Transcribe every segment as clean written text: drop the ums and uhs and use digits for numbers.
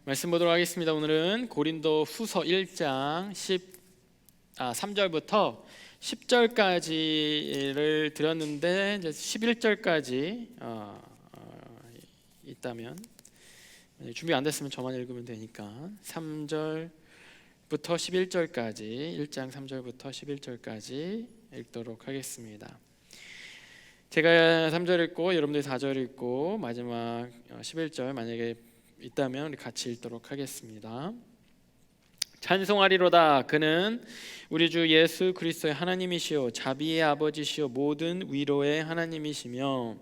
말씀 보도록 하겠습니다. 오늘은 고린도 후서 1장 3절부터 10절까지를 드렸는데 이제 11절까지 있다면 준비 안 됐으면 저만 읽으면 되니까 3절부터 11절까지 1장 3절부터 11절까지 읽도록 하겠습니다. 제가 3절 읽고 여러분들이 4절 읽고 마지막 11절 만약에 있다면 우리 같이 읽도록 하겠습니다. 찬송하리로다. 그는 우리 주 예수 그리스도의 하나님이시요 자비의 아버지시요 모든 위로의 하나님이시며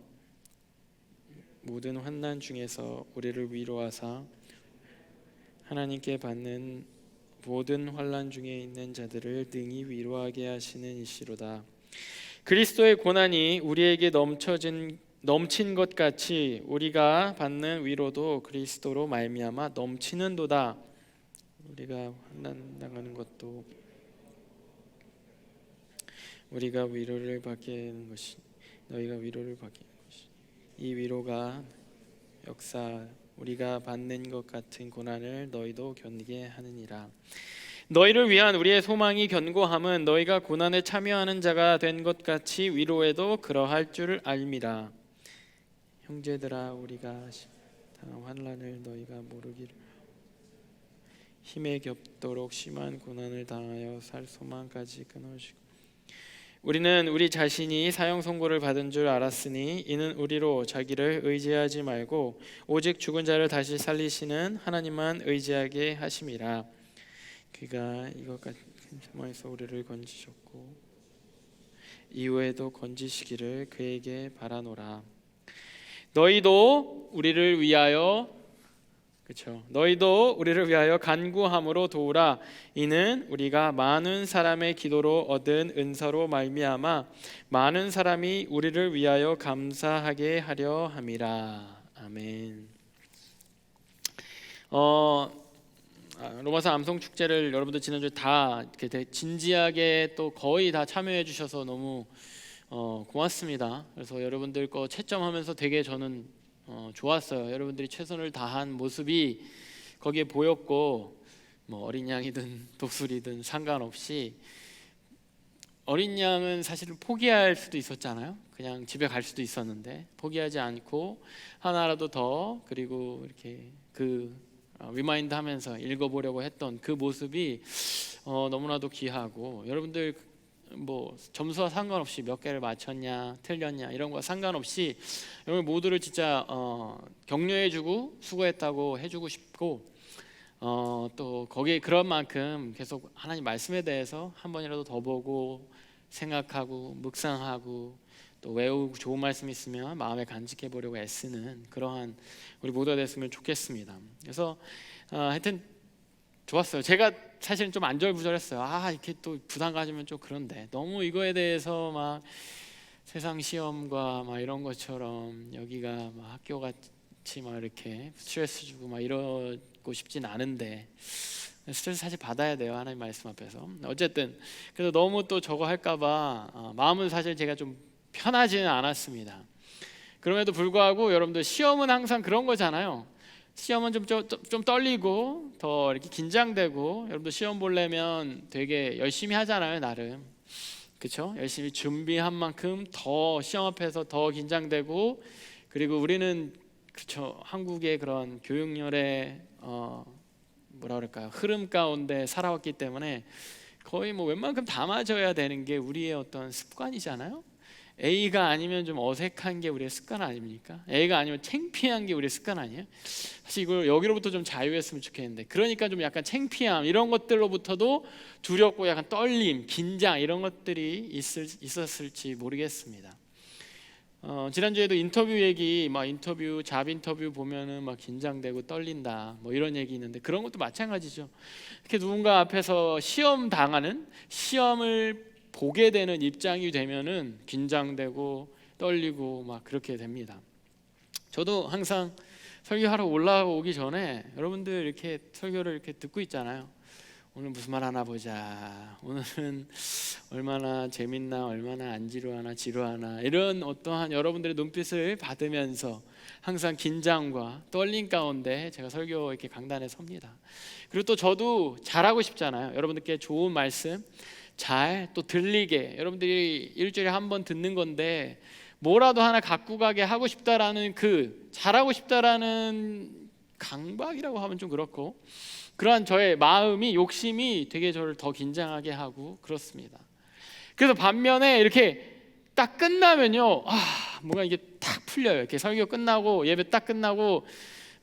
모든 환난 중에서 우리를 위로하사 하나님께 받는 모든 환난 중에 있는 자들을 능히 위로하게 하시는 이시로다. 그리스도의 고난이 우리에게 넘친 것 같이 우리가 받는 위로도 그리스도로 말미암아 넘치는도다. 우리가 환난 당하는 것도 우리가 위로를 받게 하는 것이 너희가 위로를 받게 하는 것이 이 위로가 역사 우리가 받는 것 같은 고난을 너희도 견디게 하느니라. 너희를 위한 우리의 소망이 견고함은 너희가 고난에 참여하는 자가 된 것 같이 위로에도 그러할 줄 알미라. 형제들아, 우리가 당한 환난을 너희가 모르기를 힘에 겹도록 심한 고난을 당하여 살 소망까지 끊어지고 우리는 우리 자신이 사형 선고를 받은 줄 알았으니 이는 우리로 자기를 의지하지 말고 오직 죽은 자를 다시 살리시는 하나님만 의지하게 하심이라. 그가 이것 같은 상황에서 우리를 건지셨고 이후에도 건지시기를 그에게 바라노라. 너희도 우리를 위하여 간구함으로 도우라. 이는 우리가 많은 사람의 기도로 얻은 은사로 말미암아 많은 사람이 우리를 위하여 감사하게 하려 함이라. 아멘. 로마서 암송 축제를 여러분들 지난주에 다 이렇게 진지하게 또 거의 다 참여해 주셔서 너무 고맙습니다. 그래서 여러분들 거 채점하면서 되게 저는 좋았어요. 여러분들이 최선을 다한 모습이 거기에 보였고 뭐 어린 양이든 독수리든 상관없이 어린 양은 사실은 포기할 수도 있었잖아요. 그냥 집에 갈 수도 있었는데 포기하지 않고 하나라도 더 그리고 이렇게 리마인드 하면서 읽어보려고 했던 그 모습이 너무나도 귀하고 여러분들 뭐 점수와 상관없이 몇 개를 맞췄냐 틀렸냐 이런 거와 상관없이 여러분 모두를 진짜 격려해주고 수고했다고 해주고 싶고 또 거기에 그런 만큼 계속 하나님 말씀에 대해서 한 번이라도 더 보고 생각하고 묵상하고 또 외우고 좋은 말씀 있으면 마음에 간직해 보려고 애쓰는 그러한 우리 모두가 됐으면 좋겠습니다. 그래서 하여튼 좋았어요. 제가 사실은 좀 안절부절했어요. 이렇게 또 부담 가지면 좀 그런데 너무 이거에 대해서 막 세상 시험과 막 이런 것처럼 여기가 막 학교 같이 막 이렇게 스트레스 주고 막 이러고 싶진 않은데 스트레스 사실 받아야 돼요. 하나님 말씀 앞에서. 어쨌든 그래서 너무 또 저거 할까봐 마음은 사실 제가 좀 편하지는 않았습니다. 그럼에도 불구하고 여러분들 시험은 항상 그런 거잖아요. 시험은 좀 떨리고 더 이렇게 긴장되고 여러분들 시험 보려면 되게 열심히 하잖아요. 나름 그렇죠? 열심히 준비한 만큼 더 시험 앞에서 더 긴장되고 그리고 우리는 그렇죠. 한국의 그런 교육열의 흐름 가운데 살아왔기 때문에 거의 뭐 웬만큼 다 맞아야 되는 게 우리의 어떤 습관이잖아요. A가 아니면 좀 어색한 게 우리의 습관 아닙니까? A가 아니면 창피한 게 우리의 습관 아니에요? 사실 이걸 여기로부터 좀 자유했으면 좋겠는데 그러니까 좀 약간 창피함 이런 것들로부터도 두렵고 약간 떨림, 긴장 이런 것들이 있었을지 모르겠습니다. 지난주에도 인터뷰 얘기 잡 인터뷰 보면은 막 긴장되고 떨린다 뭐 이런 얘기 있는데 그런 것도 마찬가지죠. 이렇게 누군가 앞에서 시험을 보게 되는 입장이 되면은 긴장되고 떨리고 막 그렇게 됩니다. 저도 항상 설교하러 올라오기 전에 여러분들 이렇게 설교를 이렇게 듣고 있잖아요. 오늘 무슨 말 하나 보자. 오늘은 얼마나 재밌나, 얼마나 안 지루하나, 지루하나 이런 어떠한 여러분들의 눈빛을 받으면서 항상 긴장과 떨림 가운데 제가 설교 이렇게 강단에 섭니다. 그리고 또 저도 잘하고 싶잖아요. 여러분들께 좋은 말씀 잘 또 들리게, 여러분들이 일주일에 한 번 듣는 건데 뭐라도 하나 갖고 가게 하고 싶다라는 그 잘하고 싶다라는 강박이라고 하면 좀 그렇고, 그러한 저의 마음이, 욕심이 되게 저를 더 긴장하게 하고 그렇습니다. 그래서 반면에 이렇게 딱 끝나면요, 뭔가 이게 탁 풀려요. 이렇게 설교 끝나고 예배 딱 끝나고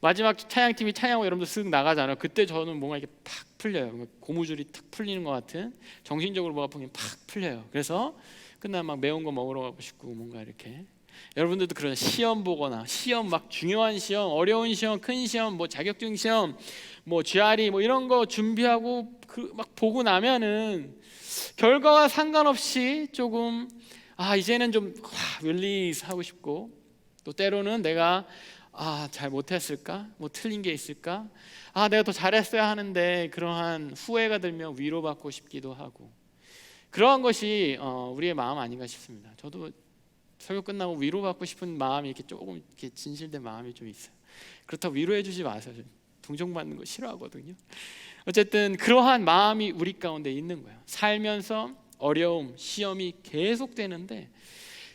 마지막 찬양팀이 찬양하고 여러분들 쓱 나가잖아요. 그때 저는 뭔가 이렇게 팍 풀려요. 고무줄이 탁 풀리는 것 같은, 정신적으로 뭐가 팍 풀려요. 그래서 끝나면 막 매운 거 먹으러 가고 싶고, 뭔가 이렇게. 여러분들도 그런 시험 보거나, 시험 막 중요한 시험, 어려운 시험, 큰 시험, 뭐 자격증 시험, 뭐 GRE 뭐 이런 거 준비하고 막 보고 나면은 결과와 상관없이 조금 이제는 좀 릴리스 하고 싶고, 또 때로는 내가 잘 못했을까? 뭐 틀린 게 있을까? 내가 더 잘했어야 하는데, 그러한 후회가 들면 위로받고 싶기도 하고, 그러한 것이 우리의 마음 아닌가 싶습니다. 저도 설교 끝나고 위로받고 싶은 마음이 이렇게 조금 이렇게 진실된 마음이 좀 있어요. 그렇다고 위로해 주지 마세요. 동정받는 거 싫어하거든요. 어쨌든 그러한 마음이 우리 가운데 있는 거예요. 살면서 어려움, 시험이 계속되는데,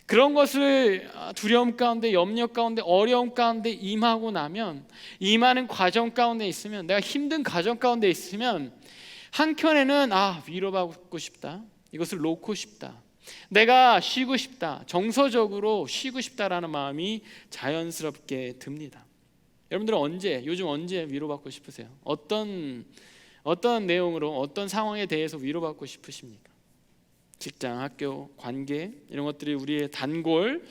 그런 것을 두려움 가운데, 염려 가운데, 어려움 가운데 임하고 나면, 임하는 과정 가운데 있으면, 내가 힘든 과정 가운데 있으면 한켠에는 위로받고 싶다, 이것을 놓고 싶다, 내가 쉬고 싶다, 정서적으로 쉬고 싶다라는 마음이 자연스럽게 듭니다. 여러분들은 요즘 언제 위로받고 싶으세요? 어떤 내용으로, 어떤 상황에 대해서 위로받고 싶으십니까? 직장, 학교, 관계, 이런 것들이 우리의 단골,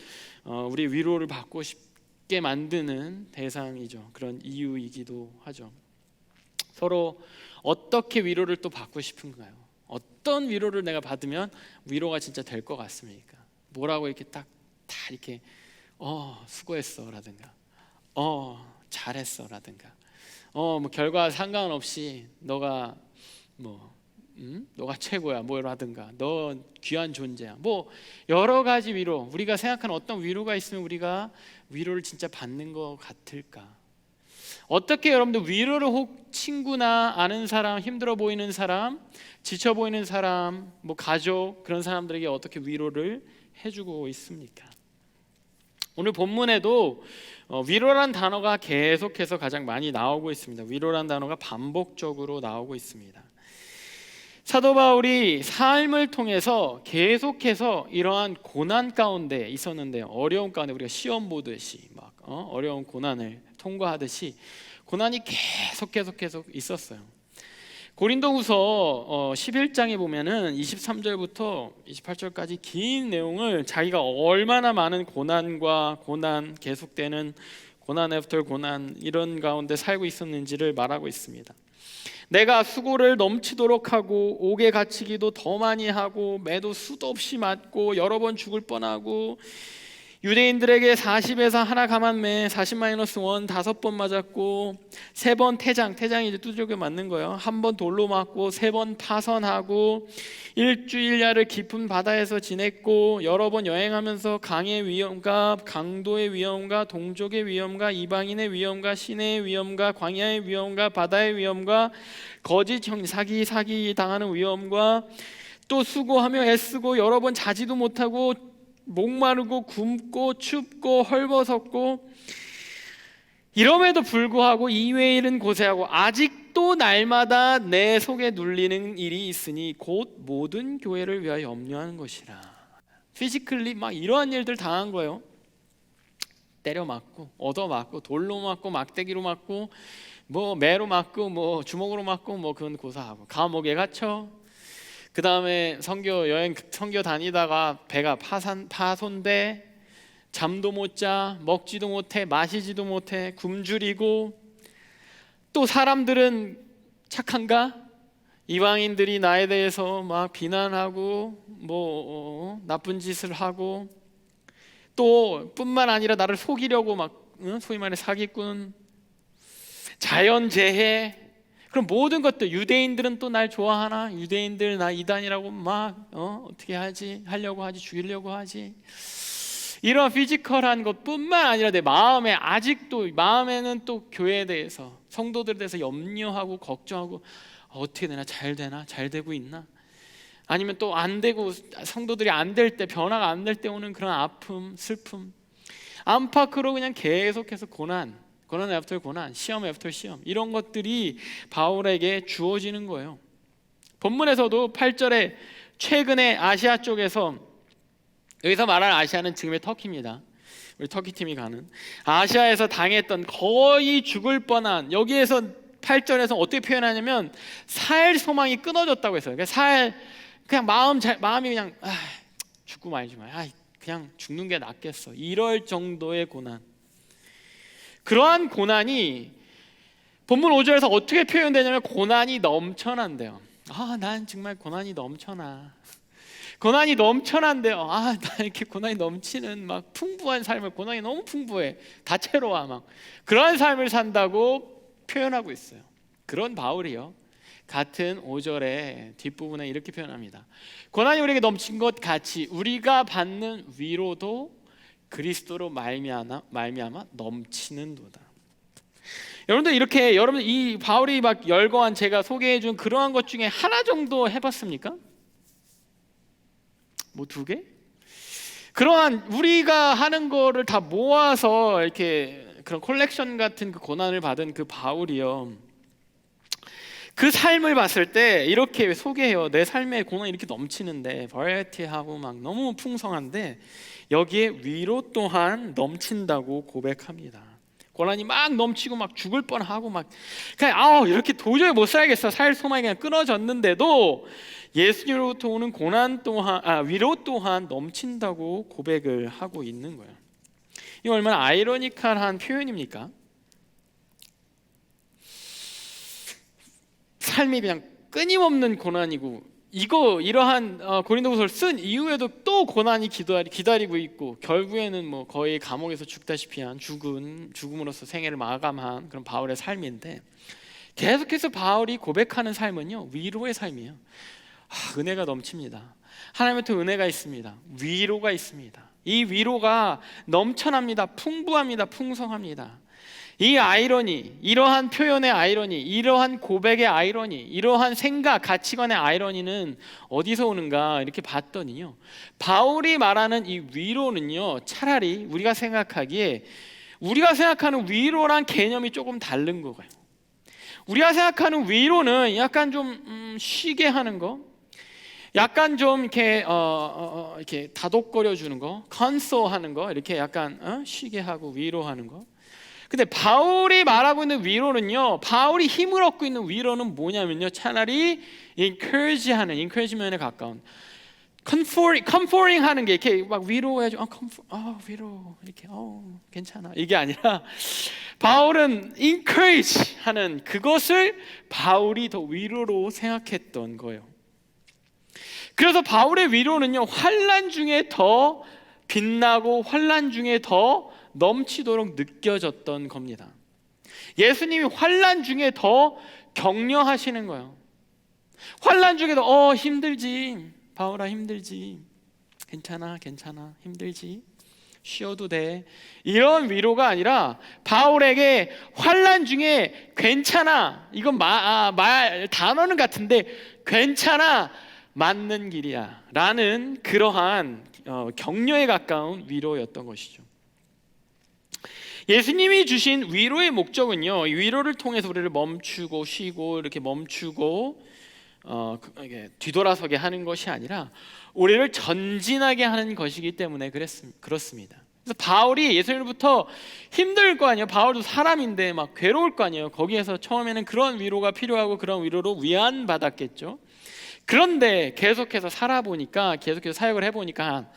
우리 위로를 받고 싶게 만드는 대상이죠. 그런 이유이기도 하죠. 서로 어떻게 위로를 또 받고 싶은가요? 어떤 위로를 내가 받으면 위로가 진짜 될 것 같습니까? 뭐라고 이렇게 다 이렇게 수고했어라든가, 잘했어라든가, 뭐 결과 상관없이 너가 너가 최고야 뭐라든가, 너 귀한 존재야, 뭐 여러 가지 위로, 우리가 생각하는 어떤 위로가 있으면 우리가 위로를 진짜 받는 것 같을까? 어떻게 여러분들 위로를, 혹 친구나 아는 사람, 힘들어 보이는 사람, 지쳐 보이는 사람, 뭐 가족, 그런 사람들에게 어떻게 위로를 해주고 있습니까? 오늘 본문에도 위로란 단어가 계속해서 가장 많이 나오고 있습니다. 위로란 단어가 반복적으로 나오고 있습니다. 사도 바울이 삶을 통해서 계속해서 이러한 고난 가운데 있었는데요, 어려운 가운데, 우리가 시험 보듯이 막 어려운 고난을 통과하듯이 고난이 계속 있었어요. 고린도후서 11장에 보면은 23절부터 28절까지 긴 내용을, 자기가 얼마나 많은 고난과 고난, 계속되는 고난 애프터 고난, 이런 가운데 살고 있었는지를 말하고 있습니다. 내가 수고를 넘치도록 하고 옥에 갇히기도 더 많이 하고 매도 수도 없이 맞고 여러 번 죽을 뻔하고, 유대인들에게 40에서 하나 감한매 40-1 5번 맞았고, 3번 태장이 이제 두들겨 맞는 거예요. 1번 돌로 맞고, 3번 파선하고, 일주일야를 깊은 바다에서 지냈고, 여러 번 여행하면서 강의 위험과 강도의 위험과 동족의 위험과 이방인의 위험과 시내의 위험과 광야의 위험과 바다의 위험과 거짓 사기 당하는 위험과, 또 수고하며 애쓰고 여러 번 자지도 못하고 목마르고 굶고 춥고 헐벗었고, 이럼에도 불구하고 이외의 일은 고세하고 아직도 날마다 내 속에 눌리는 일이 있으니 곧 모든 교회를 위하여 염려하는 것이라. 피지컬리 막 이러한 일들 당한 거예요. 때려 맞고, 얻어 맞고, 돌로 맞고, 막대기로 맞고, 뭐 매로 맞고, 뭐 주먹으로 맞고, 뭐 그건 고사하고, 감옥에 갇혀. 그 다음에 선교 다니다가 배가 파손돼, 잠도 못 자, 먹지도 못해, 마시지도 못해, 굶주리고, 또 사람들은 착한가? 이방인들이 나에 대해서 막 비난하고 뭐 나쁜 짓을 하고, 또 뿐만 아니라 나를 속이려고 막 소위 말해 사기꾼, 자연재해, 그럼 모든 것들, 유대인들은 또 날 좋아하나? 유대인들 나 이단이라고 막 어떻게 하려고 하지, 죽이려고 하지. 이런 피지컬한 것뿐만 아니라 내 마음에 아직도 마음에는 또 교회에 대해서 성도들에 대해서 염려하고 걱정하고 어떻게 되나 잘 되나 잘 되고 있나 아니면 또 안 되고 성도들이 안 될 때 변화가 안 될 때 오는 그런 아픔 슬픔 안팎으로 그냥 계속해서 고난 애프터 고난 시험 애프터 시험 이런 것들이 바울에게 주어지는 거예요. 본문에서도 8절에 최근에 아시아 쪽에서 여기서 말하는 아시아는 지금의 터키입니다. 우리 터키 팀이 가는 아시아에서 당했던 거의 죽을 뻔한 여기에서 8절에서 어떻게 표현하냐면 살 소망이 끊어졌다고 했어요. 그러니까 그냥 마음이 그냥 죽고 말지 마. 그냥 죽는 게 낫겠어. 이럴 정도의 고난. 그러한 고난이 본문 5절에서 어떻게 표현되냐면 고난이 넘쳐난대요. 난 정말 고난이 넘쳐나. 고난이 넘쳐난대요. 나 이렇게 고난이 넘치는 막 풍부한 삶을 고난이 너무 풍부해. 다채로워 막 그런 삶을 산다고 표현하고 있어요. 그런 바울이요. 같은 5절의 뒷부분에 이렇게 표현합니다. 고난이 우리에게 넘친 것 같이 우리가 받는 위로도 그리스도로 말미암아 넘치는도다. 여러분들 이렇게 여러분들 이 바울이 막 열거한 제가 소개해준 그러한 것 중에 하나 정도 해봤습니까? 뭐 2개? 그러한 우리가 하는 거를 다 모아서 이렇게 그런 콜렉션 같은 그 고난을 받은 그 바울이요. 그 삶을 봤을 때 이렇게 소개해요. 내 삶에 고난이 이렇게 넘치는데 버라이어티하고 막 너무 풍성한데 여기에 위로 또한 넘친다고 고백합니다. 고난이 막 넘치고 막 죽을 뻔하고 막 그냥 이렇게 도저히 못 살겠어. 살 소망이 그냥 끊어졌는데도 예수님으로부터 오는 고난 또한 위로 또한 넘친다고 고백을 하고 있는 거예요. 이거 얼마나 아이러니컬한 표현입니까? 삶이 그냥 끊임없는 고난이고 이러한 고린도후서를 쓴 이후에도 또 고난이 기다리고 있고 결국에는 뭐 거의 감옥에서 죽다시피 한 죽음으로써 생애를 마감한 그런 바울의 삶인데 계속해서 바울이 고백하는 삶은요 위로의 삶이에요. 은혜가 넘칩니다. 하나님부터 은혜가 있습니다. 위로가 있습니다. 이 위로가 넘쳐납니다. 풍부합니다. 풍성합니다. 이 아이러니, 이러한 표현의 아이러니, 이러한 고백의 아이러니, 이러한 생각, 가치관의 아이러니는 어디서 오는가 이렇게 봤더니요 바울이 말하는 이 위로는요 차라리 우리가 생각하는 위로란 개념이 조금 다른 거예요. 우리가 생각하는 위로는 약간 좀 쉬게 하는 거, 약간 좀 이렇게 이렇게 다독거려 주는 거, 컨솔하는 거, 이렇게 약간 쉬게 하고 위로하는 거. 근데 바울이 말하고 있는 위로는요, 바울이 힘을 얻고 있는 위로는 뭐냐면요, 차라리 encouragement에 가까운 comforting 하는 게 이렇게 막 위로해줘, 위로 이렇게 괜찮아 이게 아니라 바울은 encourage 하는 그것을 바울이 더 위로로 생각했던 거예요. 그래서 바울의 위로는요 환난 중에 더 빛나고 환난 중에 더 넘치도록 느껴졌던 겁니다. 예수님이 환난 중에 더 격려하시는 거예요. 환난 중에도 힘들지 바울아 힘들지 괜찮아 힘들지 쉬어도 돼 이런 위로가 아니라 바울에게 환난 중에 괜찮아 이건 단어는 같은데 괜찮아 맞는 길이야 라는 그러한 격려에 가까운 위로였던 것이죠. 예수님이 주신 위로의 목적은요 위로를 통해서 우리를 멈추고 쉬고 이렇게 멈추고 뒤돌아서게 하는 것이 아니라 우리를 전진하게 하는 것이기 때문에 그렇습니다. 그래서 바울이 예수님으로부터 힘들 거 아니에요. 바울도 사람인데 막 괴로울 거 아니에요. 거기에서 처음에는 그런 위로가 필요하고 그런 위로로 위안받았겠죠. 그런데 계속해서 살아보니까 계속해서 사역을 해보니까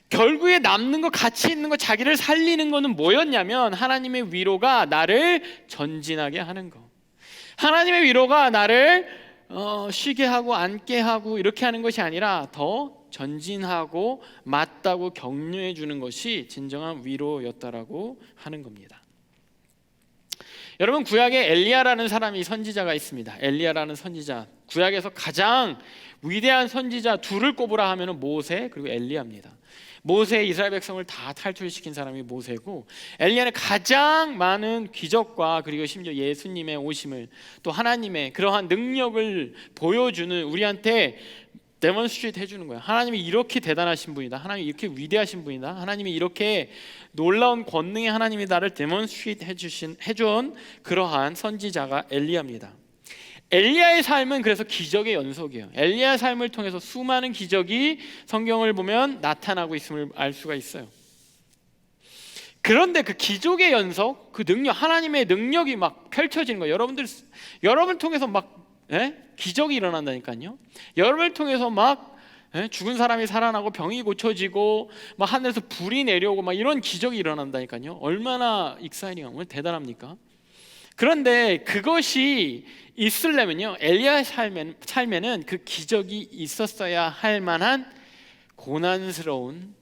결국에 남는 거 가치 있는 거 자기를 살리는 거는 뭐였냐면 하나님의 위로가 나를 전진하게 하는 거, 하나님의 위로가 나를 쉬게 하고 앉게 하고 이렇게 하는 것이 아니라 더 전진하고 맞다고 격려해 주는 것이 진정한 위로였다라고 하는 겁니다. 여러분 구약에 엘리야라는 사람이 선지자가 있습니다. 엘리야라는 선지자, 구약에서 가장 위대한 선지자 둘을 꼽으라 하면은 모세 그리고 엘리야입니다. 이스라엘 백성을 다 탈출시킨 사람이 모세고, 엘리야는 가장 많은 기적과 그리고 심지어 예수님의 오심을, 또 하나님의 그러한 능력을 보여주는, 우리한테 데몬스트레이트 해주는 거예요. 하나님이 이렇게 대단하신 분이다, 하나님이 이렇게 위대하신 분이다, 하나님이 이렇게 놀라운 권능의 하나님이다를 데몬스트레이트 해준 그러한 선지자가 엘리야입니다. 엘리야의 삶은 그래서 기적의 연속이에요. 엘리야의 삶을 통해서 수많은 기적이 성경을 보면 나타나고 있음을 알 수가 있어요. 그런데 그 기적의 연속, 그 능력, 하나님의 능력이 막 펼쳐지는 거예요. 여러분을 통해서 막 기적이 일어난다니까요. 여러분을 통해서 막 죽은 사람이 살아나고 병이 고쳐지고 막 하늘에서 불이 내려오고 막 이런 기적이 일어난다니까요. 얼마나 익사이팅하고 대단합니까? 그런데 그것이 있으려면요, 엘리야의 삶에는 그 기적이 있었어야 할 만한 고난스러운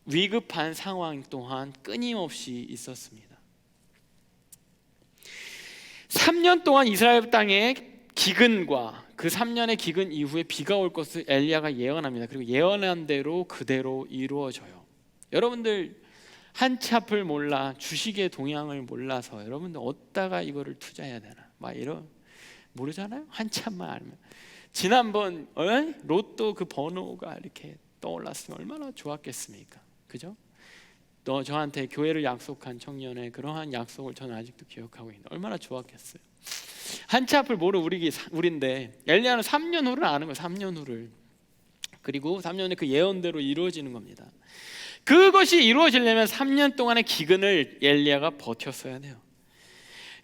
위급한 상황 또한 끊임없이 있었습니다. 3년 동안 이스라엘 땅에 기근과 그 3년의 기근 이후에 비가 올 것을 엘리야가 예언합니다. 그리고 예언한 대로 그대로 이루어져요. 여러분들 한치 앞을 몰라, 주식의 동향을 몰라서 여러분들 어디다가 이거를 투자해야 되나 막 이런 모르잖아요. 한참만 알면. 지난번 로또 그 번호가 이렇게 떠올랐으면 얼마나 좋았겠습니까? 그죠? 저한테 교회를 약속한 청년의 그러한 약속을 저는 아직도 기억하고 있는데 얼마나 좋았겠어요. 한치 앞을 모르 우리인데 엘리야는 3년 후를 아는 거예요. 3년 후를. 그리고 3년에 그 예언대로 이루어지는 겁니다. 그것이 이루어지려면 3년 동안의 기근을 엘리야가 버텼어야 돼요.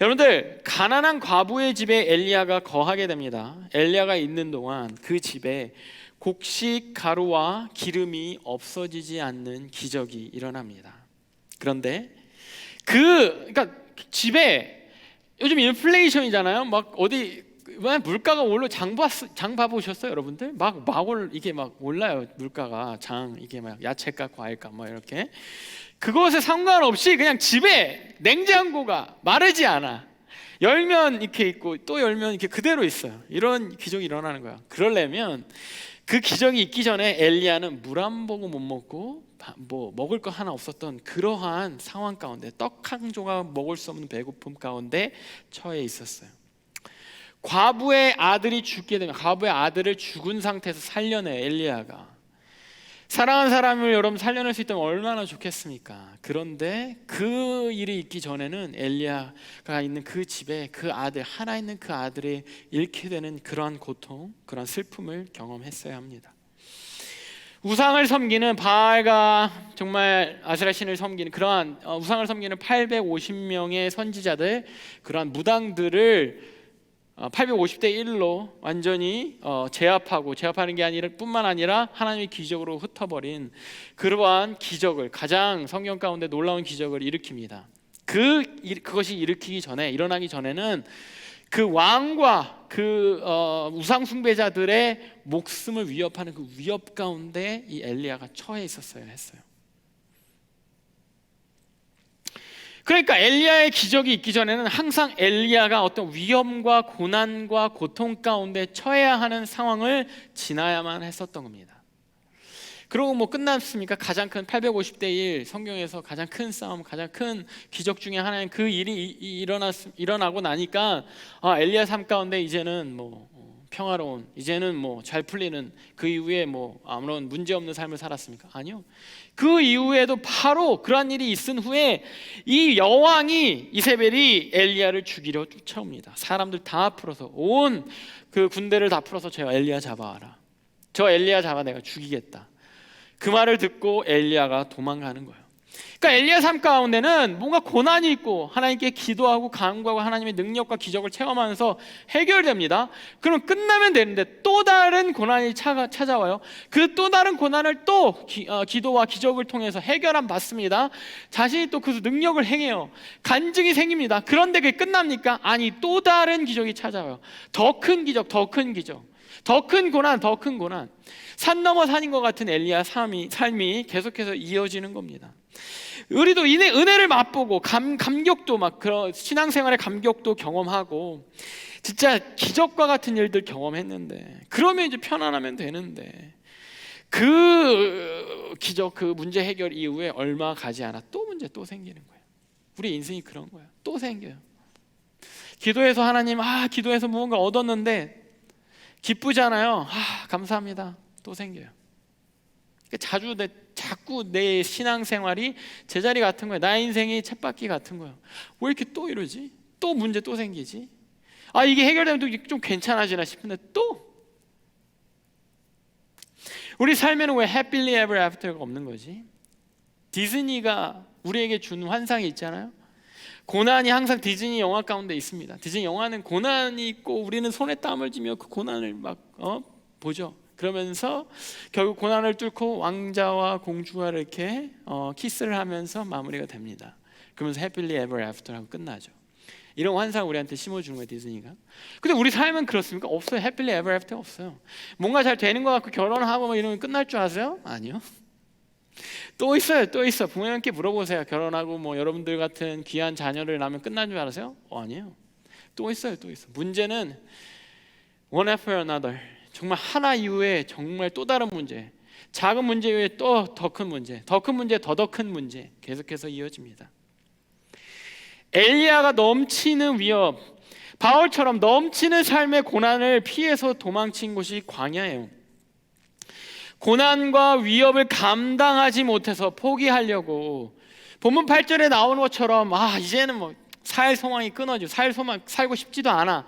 여러분들, 가난한 과부의 집에 엘리야가 거하게 됩니다. 엘리야가 있는 동안 그 집에 곡식 가루와 기름이 없어지지 않는 기적이 일어납니다. 그런데 그러니까 집에 요즘 인플레이션이잖아요. 막 어디 물가가 올라 장 봐보셨어요, 여러분들? 이게 막 올라요. 물가가 이게 막 야채값, 과일값 막 이렇게. 그것에 상관없이 그냥 집에 냉장고가 마르지 않아. 열면 이렇게 있고 또 열면 이렇게 그대로 있어요. 이런 기적이 일어나는 거야. 그러려면 그 기적이 있기 전에 엘리야는 물 한 모금 못 먹고 먹을 거 하나 없었던 그러한 상황 가운데, 떡 한 조각 먹을 수 없는 배고픔 가운데 처해 있었어요. 과부의 아들이 죽게 되면, 과부의 아들을 죽은 상태에서 살려내 엘리야가. 사랑하는 사람을 여러분 살려낼 수 있다면 얼마나 좋겠습니까? 그런데 그 일이 있기 전에는 엘리야가 있는 그 집에 그 아들, 하나 있는 그 아들이 잃게 되는 그러한 고통, 그러한 슬픔을 경험했어야 합니다. 우상을 섬기는 바알과 정말 아세라 신을 섬기는 그러한 우상을 섬기는 850명의 선지자들, 그러한 무당들을 850대 1로 완전히 제압하는 게 아니라 뿐만 아니라 하나님의 기적으로 흩어버린 그러한 기적을, 가장 성경 가운데 놀라운 기적을 일으킵니다. 그것이 일어나기 전에는 그 왕과 그 우상 숭배자들의 목숨을 위협하는 그 위협 가운데 이 엘리야가 처해 있었어야 했어요. 그러니까 엘리야의 기적이 있기 전에는 항상 엘리야가 어떤 위험과 고난과 고통 가운데 처해야 하는 상황을 지나야만 했었던 겁니다. 그리고 뭐 끝났습니까? 가장 큰 850대 1 성경에서 가장 큰 싸움, 가장 큰 기적 중에 하나인 그 일이 일어나고 나니까 엘리야 삶 가운데 이제는 뭐 평화로운, 이제는 뭐 잘 풀리는, 그 이후에 뭐 아무런 문제 없는 삶을 살았습니까? 아니요. 그 이후에도 바로 그러한 일이 있은 후에 이 여왕이 이세벨이 엘리야를 죽이려 쫓아옵니다. 사람들 다 풀어서, 온 그 군대를 다 풀어서 저 엘리야 잡아와라, 저 엘리야 잡아 내가 죽이겠다. 그 말을 듣고 엘리야가 도망가는 거예요. 그러니까 엘리야 삶 가운데는 뭔가 고난이 있고 하나님께 기도하고 간구하고 하나님의 능력과 기적을 체험하면서 해결됩니다. 그럼 끝나면 되는데 또 다른 고난이 찾아와요. 그 또 다른 고난을 또 기도와 기적을 통해서 해결함 받습니다. 자신이 또 그 능력을 행해요. 간증이 생깁니다. 그런데 그게 끝납니까? 아니, 또 다른 기적이 찾아와요. 더 큰 기적, 더 큰 기적, 더 큰 고난, 더 큰 고난. 산 넘어 산인 것 같은 엘리야 삶이 계속해서 이어지는 겁니다. 우리도 은혜를 맛보고 감격도 막 그런 신앙생활의 감격도 경험하고 진짜 기적과 같은 일들 경험했는데, 그러면 이제 편안하면 되는데, 그 기적, 그 문제 해결 이후에 얼마 가지 않아 또 문제 또 생기는 거예요. 우리 인생이 그런 거예요. 또 생겨요. 기도해서 하나님, 기도해서 무언가 얻었는데 기쁘잖아요. 감사합니다. 또 생겨요. 자꾸 내 신앙생활이 제자리 같은 거예요. 나의 인생이 쳇바퀴 같은 거예요. 왜 이렇게 또 이러지? 또 문제 또 생기지? 이게 해결되면 또 좀 괜찮아지나 싶은데 또 우리 삶에는 왜 happily ever after가 없는 거지? 디즈니가 우리에게 준 환상이 있잖아요. 고난이 항상 디즈니 영화 가운데 있습니다. 디즈니 영화는 고난이 있고 우리는 손에 땀을 쥐며 그 고난을 막 보죠. 그러면서 결국 고난을 뚫고 왕자와 공주가 이렇게 키스를 하면서 마무리가 됩니다. 그러면서 happily ever after하고 끝나죠. 이런 환상 우리한테 심어주는 거예요, 디즈니가. 근데 우리 삶은 그렇습니까? 없어요. happily ever after 없어요. 뭔가 잘 되는 것 같고 결혼하고 뭐 이러면 끝날 줄 아세요? 아니요. 또 있어요. 또 있어. 부모님께 물어보세요. 결혼하고 뭐 여러분들 같은 귀한 자녀를 낳으면 끝난 줄 알아세요? 아니에요. 또 있어요. 또 있어. 문제는 one after another. 정말 하나 이후에 정말 또 다른 문제, 작은 문제 이후에 또 더 큰 문제, 더 큰 문제, 더 큰 문제 계속해서 이어집니다. 엘리야가 넘치는 위협, 바울처럼 넘치는 삶의 고난을 피해서 도망친 곳이 광야예요. 고난과 위협을 감당하지 못해서 포기하려고 본문 8절에 나오는 것처럼 이제는 뭐 살 소망이 끊어지고 살고 싶지도 않아.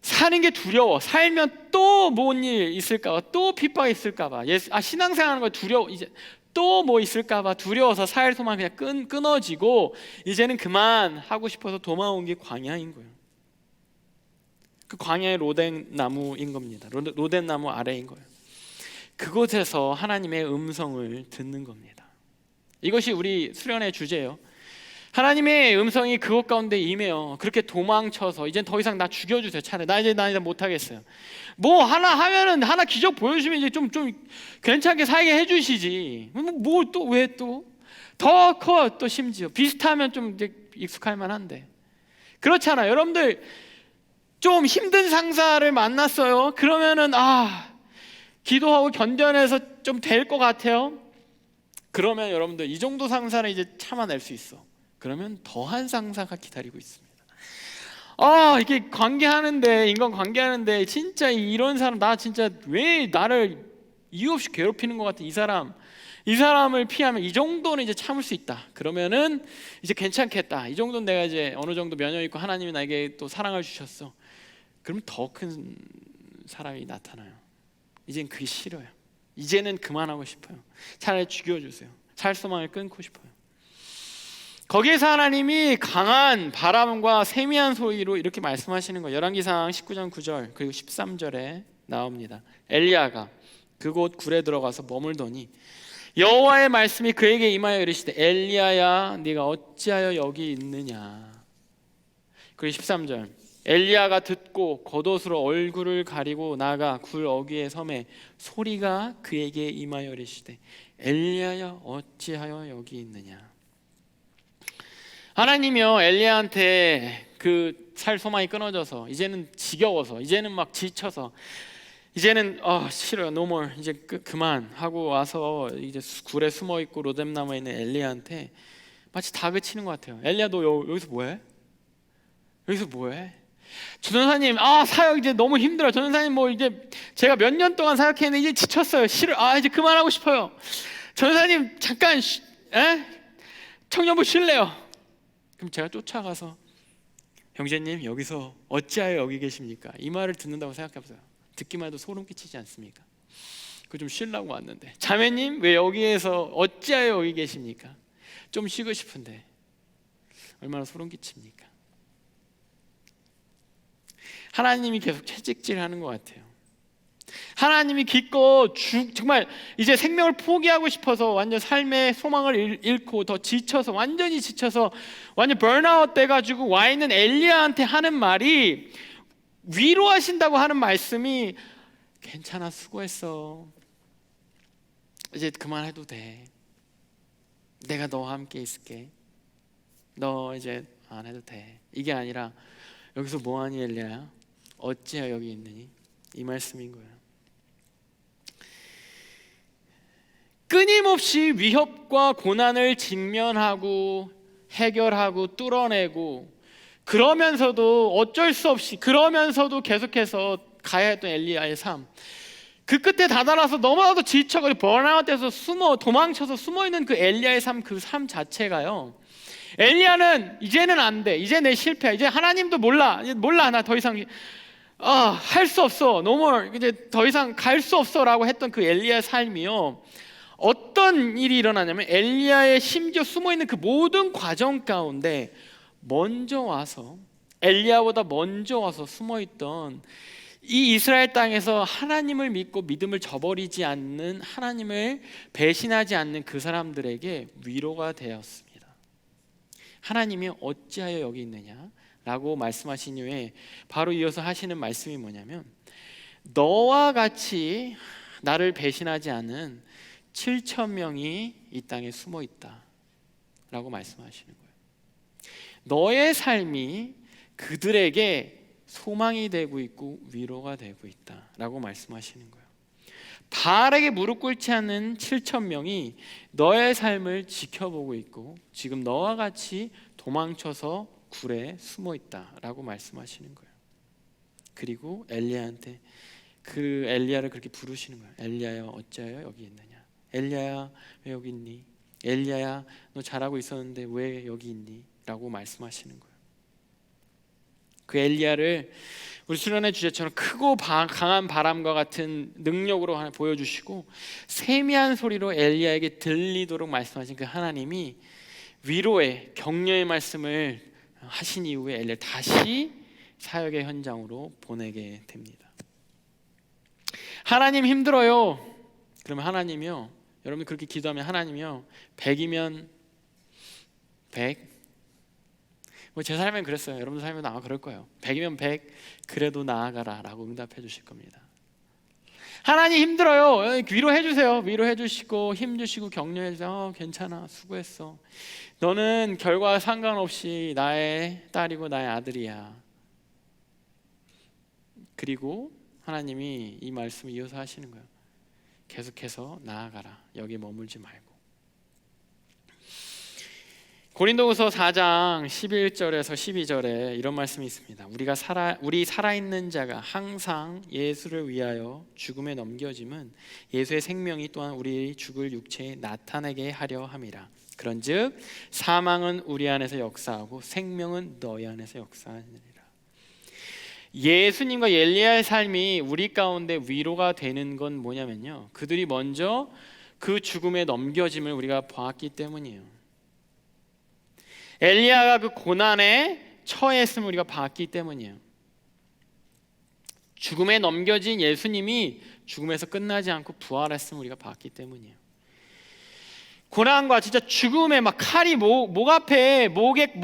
사는 게 두려워. 살면 또 뭔 일 있을까봐, 또 핍박 있을까봐. 신앙생활하는 거 두려워. 이제 또 뭐 있을까봐 두려워서 살 소망 그냥 끊어지고 이제는 그만 하고 싶어서 도망온 게 광야인 거예요. 그 광야의 로덴 나무인 겁니다. 로덴 나무 아래인 거예요. 그곳에서 하나님의 음성을 듣는 겁니다. 이것이 우리 수련의 주제예요. 하나님의 음성이 그곳 가운데 임해요. 그렇게 도망쳐서 이젠 더 이상 나 죽여주세요. 차라리 나 이제 못하겠어요. 뭐 하나 하면은 하나 기적 보여주면 이제 좀 괜찮게 살게 해주시지. 뭐 또 왜 또 더 커 또 심지어 비슷하면 좀 이제 익숙할 만한데 그렇잖아요. 여러분들 좀 힘든 상사를 만났어요. 그러면은 기도하고 견뎌내서 좀 될 것 같아요. 그러면 여러분들 이 정도 상사는 이제 참아낼 수 있어. 그러면 더한 상사가 기다리고 있습니다. 이게 관계하는데, 인간 관계하는데 진짜 이런 사람, 나 진짜 왜 나를 이유 없이 괴롭히는 것 같아. 이 사람을 피하면 이 정도는 이제 참을 수 있다. 그러면은 이제 괜찮겠다. 이 정도는 내가 이제 어느 정도 면역 있고 하나님이 나에게 또 사랑을 주셨어. 그러면 더 큰 사람이 나타나요. 이젠 그게 싫어요. 이제는 그만하고 싶어요. 차라리 죽여주세요. 살 소망을 끊고 싶어요. 거기에서 하나님이 강한 바람과 세미한 소리로 이렇게 말씀하시는 거예요. 열왕기상 19장 9절 그리고 13절에 나옵니다. 엘리야가 그곳 굴에 들어가서 머물더니 여호와의 말씀이 그에게 임하여 이르시되 엘리야야 네가 어찌하여 여기 있느냐. 그리고 13절 엘리야가 듣고 겉옷으로 얼굴을 가리고 나가 굴 어귀에 섬에 소리가 그에게 임하여 이르시되 엘리야야 어찌하여 여기 있느냐. 하나님이요 엘리야한테 그 살 소망이 끊어져서 이제는 지겨워서 이제는 막 지쳐서 이제는 싫어요 no more 이제 그만 하고 와서 이제 굴에 숨어 있고 로뎀나무에 있는 엘리야한테 마치 다그치는 것 같아요. 엘리야 너 여기서 뭐해? 여기서 뭐해? 전도사님 사역 이제 너무 힘들어요. 전도사님 뭐 이제 제가 몇 년 동안 사역했는데 이제 지쳤어요. 싫어요. 이제 그만하고 싶어요. 전도사님 잠깐 청년부 쉴래요. 그럼 제가 쫓아가서 형제님 여기서 어찌하여 여기 계십니까? 이 말을 듣는다고 생각해보세요. 듣기만 해도 소름 끼치지 않습니까? 그거 좀 쉬려고 왔는데 자매님 왜 여기에서 어찌하여 여기 계십니까? 좀 쉬고 싶은데 얼마나 소름 끼칩니까? 하나님이 계속 채찍질하는 것 같아요. 하나님이 기껏 정말 이제 생명을 포기하고 싶어서 완전 삶의 소망을 잃고 더 지쳐서 완전히 지쳐서 완전 번아웃 돼가지고 와 있는 엘리야한테 하는 말이 위로하신다고 하는 말씀이 괜찮아 수고했어 이제 그만해도 돼 내가 너와 함께 있을게 너 이제 안 해도 돼 이게 아니라 여기서 뭐하니 엘리야야 어찌하여 여기 있느니 이 말씀인 거예요. 끊임없이 위협과 고난을 직면하고 해결하고 뚫어내고, 그러면서도 어쩔 수 없이 그러면서도 계속해서 가야 했던 엘리야의 삶, 그 끝에 다다라서 너무나도 지쳐가지고 번아웃돼서 도망쳐서 숨어있는 그 엘리야의 삶, 그 삶 자체가요, 엘리야는 이제는 안 돼, 이제 내 실패야, 이제 하나님도 몰라 나 더 이상 할 수 없어, 너무 이제 더 이상 갈 수 없어 라고 했던 그 엘리야의 삶이요, 어떤 일이 일어나냐면 엘리야의 심지어 숨어있는 그 모든 과정 가운데 먼저 와서, 엘리야보다 먼저 와서 숨어있던 이 이스라엘 땅에서 하나님을 믿고 믿음을 저버리지 않는, 하나님을 배신하지 않는 그 사람들에게 위로가 되었습니다. 하나님이 어찌하여 여기 있느냐 라고 말씀하신 이후에 바로 이어서 하시는 말씀이 뭐냐면, 너와 같이 나를 배신하지 않은 7,000명이 이 땅에 숨어 있다 라고 말씀하시는 거예요. 너의 삶이 그들에게 소망이 되고 있고 위로가 되고 있다 라고 말씀하시는 거예요. 바알에게 무릎 꿇지 않는 7,000명이 너의 삶을 지켜보고 있고 지금 너와 같이 도망쳐서 굴에 숨어 있다 라고 말씀하시는 거예요. 그리고 엘리야한테, 그 엘리야를 그렇게 부르시는 거예요. 엘리야야 어찌하여 여기 있느냐, 엘리야야 왜 여기 있니, 엘리야야 너 잘하고 있었는데 왜 여기 있니 라고 말씀하시는 거예요. 그 엘리야를 우리 수련의 주제처럼 크고 강한 바람과 같은 능력으로 보여주시고 세미한 소리로 엘리야에게 들리도록 말씀하신 그 하나님이 위로의 격려의 말씀을 하신 이후에 엘리야를 다시 사역의 현장으로 보내게 됩니다. 하나님 힘들어요. 그러면 하나님이요, 여러분 그렇게 기도하면 하나님이요, 100이면 100, 제 삶엔 그랬어요. 여러분 삶에도 아마 그럴 거예요. 100이면 100, 그래도 나아가라 라고 응답해 주실 겁니다. 하나님 힘들어요. 위로해 주세요. 위로해 주시고 힘 주시고 격려해 주세요. 괜찮아, 수고했어, 너는 결과 상관없이 나의 딸이고 나의 아들이야. 그리고 하나님이 이 말씀을 이어서 하시는 거예요. 계속해서 나아가라, 여기 머물지 말고. 고린도후서 4장 11절에서 12절에 이런 말씀이 있습니다. 우리 살아있는 자가 항상 예수를 위하여 죽음에 넘겨짐은 예수의 생명이 또한 우리 죽을 육체에 나타내게 하려 함이라. 그런즉 사망은 우리 안에서 역사하고 생명은 너희 안에서 역사하느니라. 예수님과 엘리야의 삶이 우리 가운데 위로가 되는 건 뭐냐면요, 그들이 먼저 그 죽음에 넘겨짐을 우리가 보았기 때문이에요. 엘리야가 그 고난에 처했음을 우리가 봤기 때문이에요. 죽음에 넘겨진 예수님이 죽음에서 끝나지 않고 부활했음을 우리가 봤기 때문이에요. 고난과 진짜 죽음의 막 칼이 목 앞에 목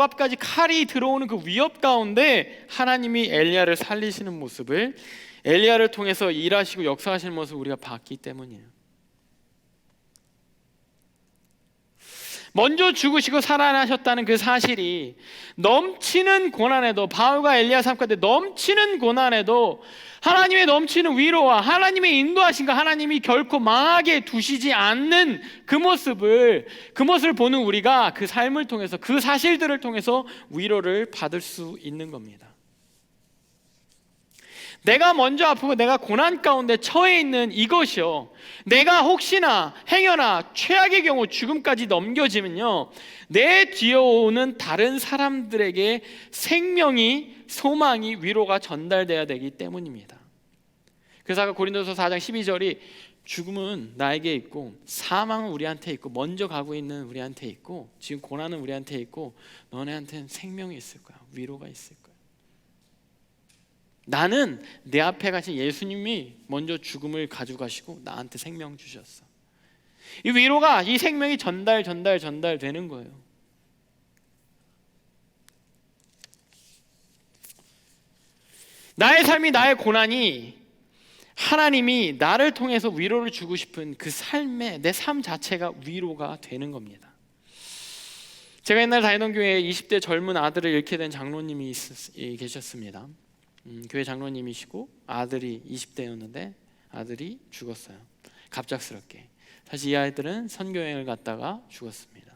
앞까지 칼이 들어오는 그 위협 가운데 하나님이 엘리야를 살리시는 모습을, 엘리야를 통해서 일하시고 역사하시는 모습을 우리가 봤기 때문이에요. 먼저 죽으시고 살아나셨다는 그 사실이 넘치는 고난에도, 바울과 엘리야 삶 가운데 넘치는 고난에도 하나님의 넘치는 위로와 하나님의 인도하심과 하나님이 결코 망하게 두시지 않는 그 모습을 보는 우리가 그 삶을 통해서, 그 사실들을 통해서 위로를 받을 수 있는 겁니다. 내가 먼저 아프고 내가 고난 가운데 처해 있는 이것이요, 내가 혹시나 행여나 최악의 경우 죽음까지 넘겨지면요, 내 뒤에 오는 다른 사람들에게 생명이, 소망이, 위로가 전달돼야 되기 때문입니다. 그래서 아까 고린도서 4장 12절이 죽음은 나에게 있고 사망은 우리한테 있고 먼저 가고 있는 우리한테 있고 지금 고난은 우리한테 있고 너네한테는 생명이 있을 거야, 위로가 있을 거야. 나는 내 앞에 가신 예수님이 먼저 죽음을 가져가시고 나한테 생명 주셨어. 이 위로가, 이 생명이 전달되는 거예요. 나의 삶이, 나의 고난이 하나님이 나를 통해서 위로를 주고 싶은 그 삶에, 내 삶 자체가 위로가 되는 겁니다. 제가 옛날 다니던 교회에 20대 젊은 아들을 잃게 된 장로님이 계셨습니다. 교회 장로님이시고 아들이 20대였는데 아들이 죽었어요. 갑작스럽게. 사실 이 아이들은 선교 여행을 갔다가 죽었습니다.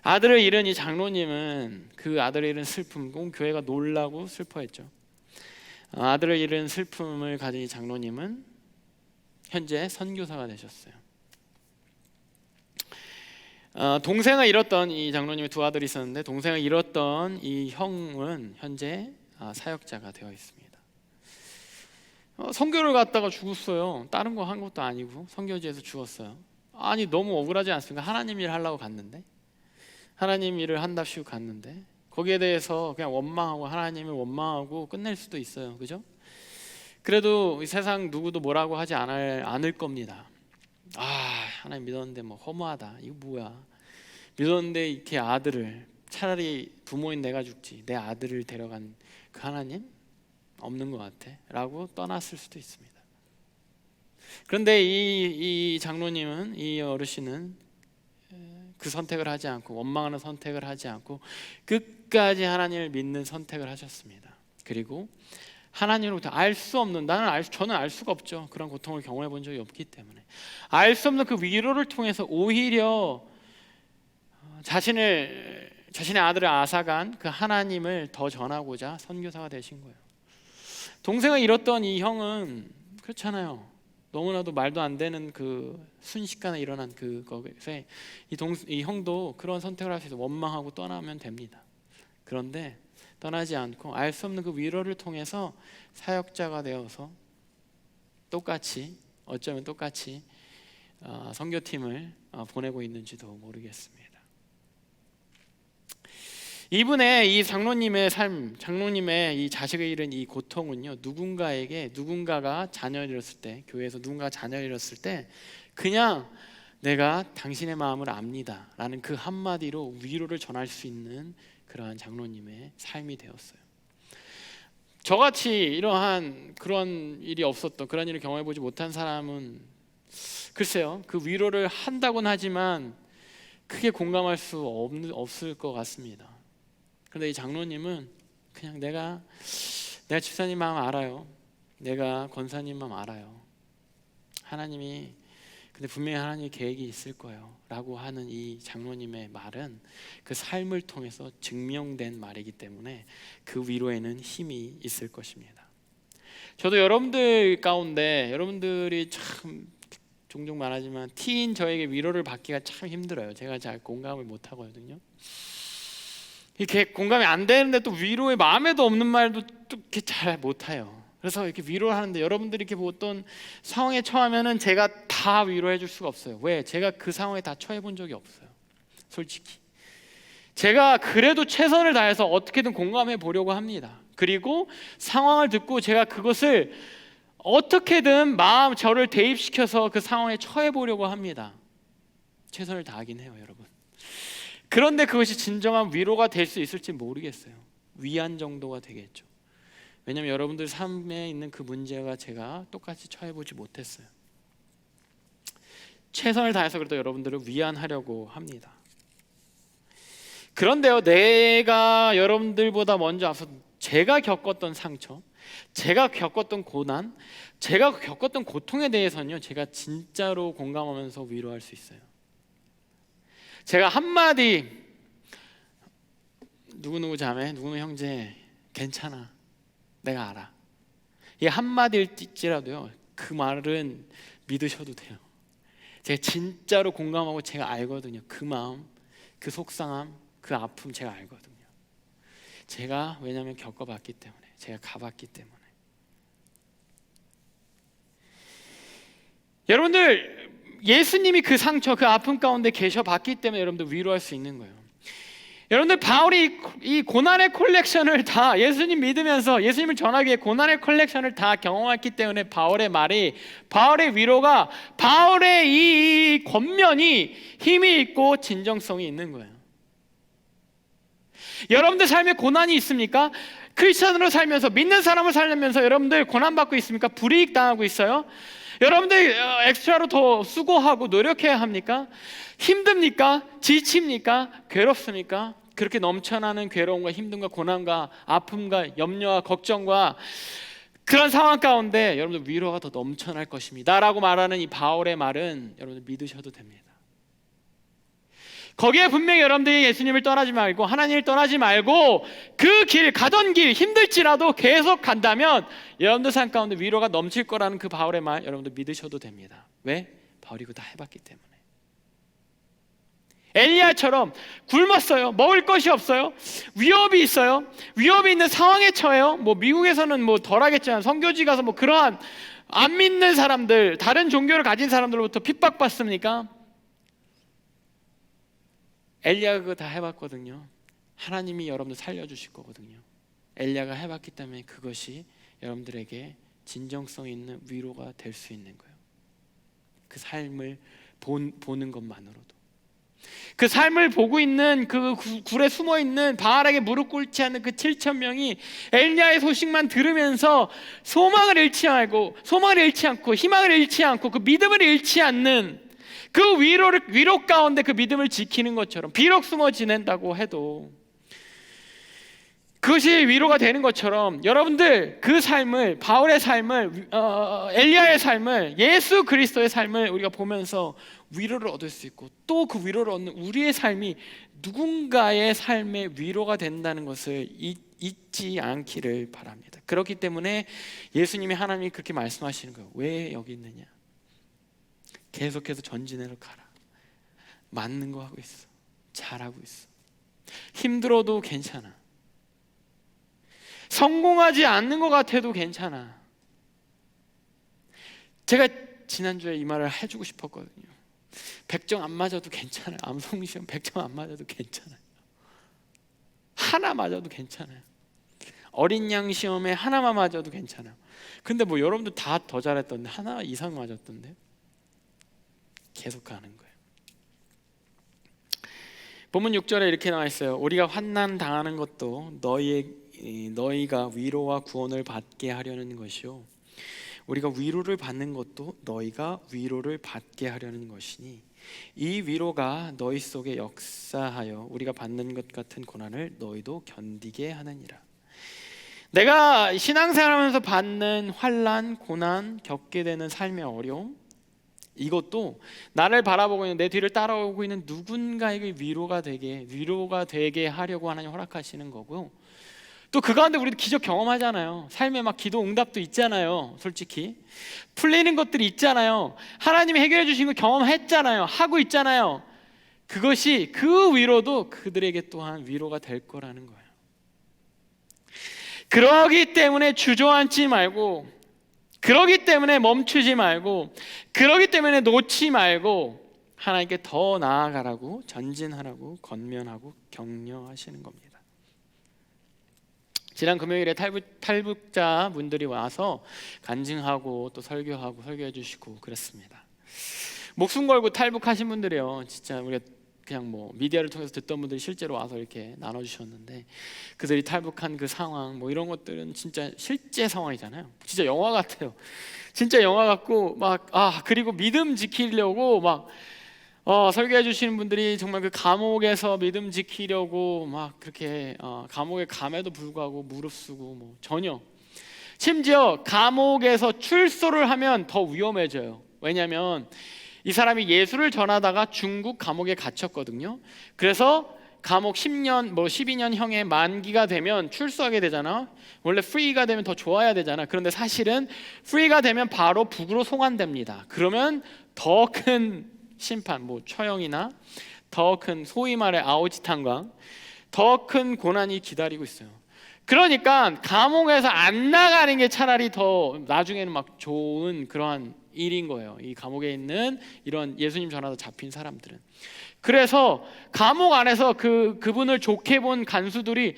아들을 잃은 이 장로님은 그 아들을 잃은 슬픔, 온 교회가 놀라고 슬퍼했죠. 아들을 잃은 슬픔을 가진 이 장로님은 현재 선교사가 되셨어요. 동생을 잃었던 이 장로님의 두 아들이 있었는데, 동생을 잃었던 이 형은 현재 사역자가 되어 있습니다. 선교를 갔다가 죽었어요. 다른 거 한 것도 아니고 선교지에서 죽었어요. 아니, 너무 억울하지 않습니까? 하나님 일 하려고 갔는데, 하나님 일을 한답시고 갔는데 거기에 대해서 그냥 원망하고 하나님을 원망하고 끝낼 수도 있어요. 그죠? 그래도 이 세상 누구도 뭐라고 하지 않을 겁니다. 하나님 믿었는데 뭐 허무하다, 이거 뭐야, 믿었는데 이렇게 아들을, 차라리 부모인 내가 죽지 내 아들을 데려간 그 하나님 없는 것 같아 라고 떠났을 수도 있습니다. 그런데 이 장로님은, 이 어르신은 그 선택을 하지 않고, 원망하는 선택을 하지 않고 끝까지 하나님을 믿는 선택을 하셨습니다. 그리고 하나님으로부터 알 수 없는, 저는 알 수가 없죠. 그런 고통을 경험해 본 적이 없기 때문에 알 수 없는 그 위로를 통해서 오히려 자신의 아들을 앗아간 그 하나님을 더 전하고자 선교사가 되신 거예요. 동생을 잃었던 이 형은 그렇잖아요. 너무나도 말도 안 되는 그 순식간에 일어난 그것에 이 형도 그런 선택을 할 수 있어요. 원망하고 떠나면 됩니다. 그런데 떠나지 않고 알 수 없는 그 위로를 통해서 사역자가 되어서 어쩌면 똑같이 선교팀을 보내고 있는지도 모르겠습니다. 이분의 이 장로님의 삶, 장로님의 이 자식을 잃은 이 고통은요, 누군가가 자녀를 잃었을 때, 교회에서 누군가가 자녀를 잃었을 때 그냥 내가 당신의 마음을 압니다 라는 그 한마디로 위로를 전할 수 있는 그러한 장로님의 삶이 되었어요. 저같이 이러한 그런 일이 없었던, 그런 일을 경험해보지 못한 사람은 글쎄요, 그 위로를 한다고는 하지만 크게 공감할 수 없을 것 같습니다. 그런데 이 장로님은 그냥 내가 집사님 마음 알아요, 내가 권사님 마음 알아요, 근데 분명히 하나님의 계획이 있을 거예요 라고 하는 이 장로님의 말은 그 삶을 통해서 증명된 말이기 때문에 그 위로에는 힘이 있을 것입니다. 저도 여러분들 가운데, 여러분들이 참 종종 말하지만 티인 저에게 위로를 받기가 참 힘들어요. 제가 잘 공감을 못 하거든요. 이렇게 공감이 안 되는데 또 위로의 마음에도 없는 말도 또 이렇게 잘 못해요. 그래서 이렇게 위로를 하는데, 여러분들이 이렇게 어떤 상황에 처하면은 제가 다 위로해 줄 수가 없어요. 왜? 제가 그 상황에 다 처해 본 적이 없어요. 솔직히 제가 그래도 최선을 다해서 어떻게든 공감해 보려고 합니다. 그리고 상황을 듣고 제가 그것을 어떻게든 저를 대입시켜서 그 상황에 처해 보려고 합니다. 최선을 다하긴 해요, 여러분. 그런데 그것이 진정한 위로가 될 수 있을지 모르겠어요. 위안 정도가 되겠죠. 왜냐하면 여러분들 삶에 있는 그 문제가 제가 똑같이 처해보지 못했어요. 최선을 다해서 그래도 여러분들을 위안하려고 합니다. 그런데요, 내가 여러분들보다 먼저 앞서 제가 겪었던 상처, 제가 겪었던 고난, 제가 겪었던 고통에 대해서는요, 제가 진짜로 공감하면서 위로할 수 있어요. 제가 한마디, 누구누구 자매, 누구누구 형제, 괜찮아, 내가 알아, 이 한마디일지라도요, 그 말은 믿으셔도 돼요. 제가 진짜로 공감하고 제가 알거든요. 그 마음, 그 속상함, 그 아픔 제가 알거든요. 제가 왜냐하면 겪어봤기 때문에, 제가 가봤기 때문에. 여러분들, 예수님이 그 상처, 그 아픔 가운데 계셔봤기 때문에 여러분들 위로할 수 있는 거예요. 여러분들, 바울이 이 고난의 콜렉션을 다, 예수님 믿으면서 예수님을 전하기 위해 고난의 콜렉션을 다 경험했기 때문에 바울의 위로가, 바울의 이 권면이 힘이 있고 진정성이 있는 거예요. 여러분들 삶에 고난이 있습니까? 크리스천으로 살면서, 믿는 사람을 살면서 여러분들 고난받고 있습니까? 불이익 당하고 있어요? 여러분들 엑스트라로 더 수고하고 노력해야 합니까? 힘듭니까? 지칩니까? 괴롭습니까? 그렇게 넘쳐나는 괴로움과 힘듦과 고난과 아픔과 염려와 걱정과 그런 상황 가운데 여러분들 위로가 더 넘쳐날 것입니다 라고 말하는 이 바울의 말은 여러분들 믿으셔도 됩니다. 거기에 분명히 여러분들이 예수님을 떠나지 말고 하나님을 떠나지 말고 그 길, 가던 길 힘들지라도 계속 간다면 여러분들 삶 가운데 위로가 넘칠 거라는 그 바울의 말 여러분들 믿으셔도 됩니다. 왜? 바울이 그거 다 해봤기 때문에. 엘리야처럼 굶었어요. 먹을 것이 없어요. 위협이 있어요. 위협이 있는 상황에 처해요. 뭐 미국에서는 뭐 덜하겠지만 선교지 가서 뭐 그러한 안 믿는 사람들, 다른 종교를 가진 사람들로부터 핍박받습니까? 엘리야가 그거 다 해봤거든요. 하나님이 여러분들 살려주실 거거든요. 엘리야가 해봤기 때문에 그것이 여러분들에게 진정성 있는 위로가 될 수 있는 거예요. 그 삶을 보는 것만으로도. 그 삶을 보고 있는 그 굴에 숨어있는 바알에게 무릎 꿇지 않는 그 7천 명이 엘리야의 소식만 들으면서 소망을 잃지 않고 희망을 잃지 않고 그 믿음을 잃지 않는 그 위로 가운데 그 믿음을 지키는 것처럼, 비록 숨어 지낸다고 해도 그것이 위로가 되는 것처럼 여러분들 그 삶을, 바울의 삶을, 엘리야의 삶을, 예수 그리스도의 삶을 우리가 보면서 위로를 얻을 수 있고 또 그 위로를 얻는 우리의 삶이 누군가의 삶의 위로가 된다는 것을 잊지 않기를 바랍니다. 그렇기 때문에 예수님이, 하나님이 그렇게 말씀하시는 거예요. 왜 여기 있느냐? 계속해서 전진해서 가라. 맞는 거 하고 있어. 잘하고 있어. 힘들어도 괜찮아. 성공하지 않는 것 같아도 괜찮아. 제가 지난주에 이 말을 해주고 싶었거든요. 100점 안 맞아도 괜찮아요. 암송시험 100점 안 맞아도 괜찮아요. 하나 맞아도 괜찮아요. 어린 양 시험에 하나만 맞아도 괜찮아요. 근데 뭐 여러분들 다 더 잘했던데 하나 이상 맞았던데 계속 가는 거예요. 본문 6절에 이렇게 나와 있어요. 우리가 환난 당하는 것도 너희가 위로와 구원을 받게 하려는 것이요, 우리가 위로를 받는 것도 너희가 위로를 받게 하려는 것이니 이 위로가 너희 속에 역사하여 우리가 받는 것 같은 고난을 너희도 견디게 하느니라. 내가 신앙생활하면서 받는 환난, 고난, 겪게 되는 삶의 어려움, 이것도 나를 바라보고 있는, 내 뒤를 따라오고 있는 누군가에게 위로가 되게 하려고 하나님 허락하시는 거고요. 또 그 가운데 우리도 기적 경험하잖아요. 삶에 막 기도 응답도 있잖아요. 솔직히 풀리는 것들이 있잖아요. 하나님이 해결해 주신 거 경험했잖아요. 하고 있잖아요. 그것이, 그 위로도 그들에게 또한 위로가 될 거라는 거예요. 그러기 때문에 주저앉지 말고, 그러기 때문에 멈추지 말고, 그러기 때문에 놓지 말고 하나님께 더 나아가라고, 전진하라고 권면하고 격려하시는 겁니다. 지난 금요일에 탈북자 분들이 와서 간증하고 또 설교해 주시고 그랬습니다. 목숨 걸고 탈북하신 분들이요, 진짜 우리가 그냥 뭐 미디어를 통해서 듣던 분들이 실제로 와서 이렇게 나눠주셨는데, 그들이 탈북한 그 상황, 뭐 이런 것들은 진짜 실제 상황이잖아요. 진짜 영화 같아요. 진짜 영화 같고 그리고 믿음 지키려고 설교해 주시는 분들이 정말 그 감옥에서 믿음 지키려고 그렇게 감옥에 감에도 불구하고 무릅쓰고 뭐 전혀, 심지어 감옥에서 출소를 하면 더 위험해져요. 왜냐하면 이 사람이 예수를 전하다가 중국 감옥에 갇혔거든요. 그래서 감옥 10년, 12년형의 만기가 되면 출소하게 되잖아. 원래 프리가 되면 더 좋아야 되잖아. 그런데 사실은 프리가 되면 바로 북으로 송환됩니다. 그러면 더 큰 심판, 처형이나 더 큰, 소위 말해 아오지탄광, 더 큰 고난이 기다리고 있어요. 그러니까 감옥에서 안 나가는 게 차라리 더 나중에는 좋은 그러한 일인 거예요. 이 감옥에 있는 이런 예수님 전하다 잡힌 사람들은. 그래서 감옥 안에서 그분을 좋게 본 간수들이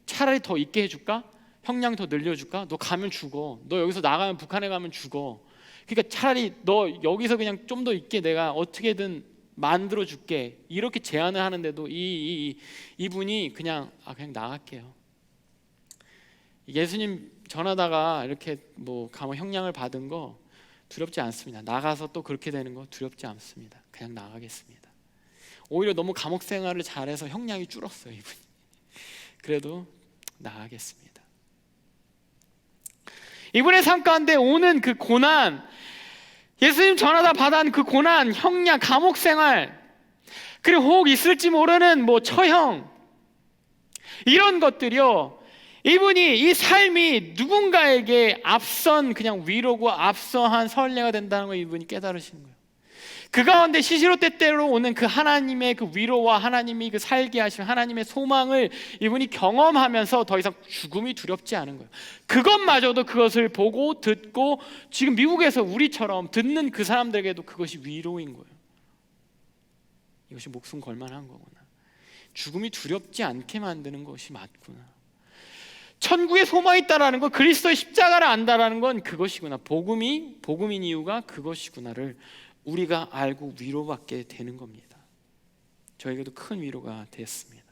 차라리 더 있게 해줄까? 형량 더 늘려줄까? 너 가면 죽어. 너 여기서 나가면, 북한에 가면 죽어. 그러니까 차라리 너 여기서 그냥 좀 더 있게 내가 어떻게든 만들어 줄게, 이렇게 제안을 하는데도 이분이 그냥 나갈게요. 예수님 전하다가 이렇게 감옥 형량을 받은 거 두렵지 않습니다. 나가서 또 그렇게 되는 거 두렵지 않습니다. 그냥 나가겠습니다. 오히려 너무 감옥 생활을 잘해서 형량이 줄었어요, 이분이. 그래도 나가겠습니다. 이분의 삶 가운데 오는 그 고난, 예수님 전하다 받은 그 고난, 형량, 감옥 생활, 그리고 혹 있을지 모르는 뭐 처형, 이런 것들이요, 이분이 이 삶이 누군가에게 앞선 그냥 위로고 앞서한 선례가 된다는 걸 이분이 깨달으시는 거예요. 그 가운데 시시로 때때로 오는 그 하나님의 그 위로와 하나님이 그 살게 하신 하나님의 소망을 이분이 경험하면서 더 이상 죽음이 두렵지 않은 거예요. 그것마저도 그것을 보고 듣고 지금 미국에서 우리처럼 듣는 그 사람들에게도 그것이 위로인 거예요. 이것이 목숨 걸만한 거구나. 죽음이 두렵지 않게 만드는 것이 맞구나. 천국에 소망이 있다라는 건, 그리스도의 십자가를 안다라는 건 그것이구나. 복음인 이유가 그것이구나를 우리가 알고 위로받게 되는 겁니다. 저에게도 큰 위로가 됐습니다.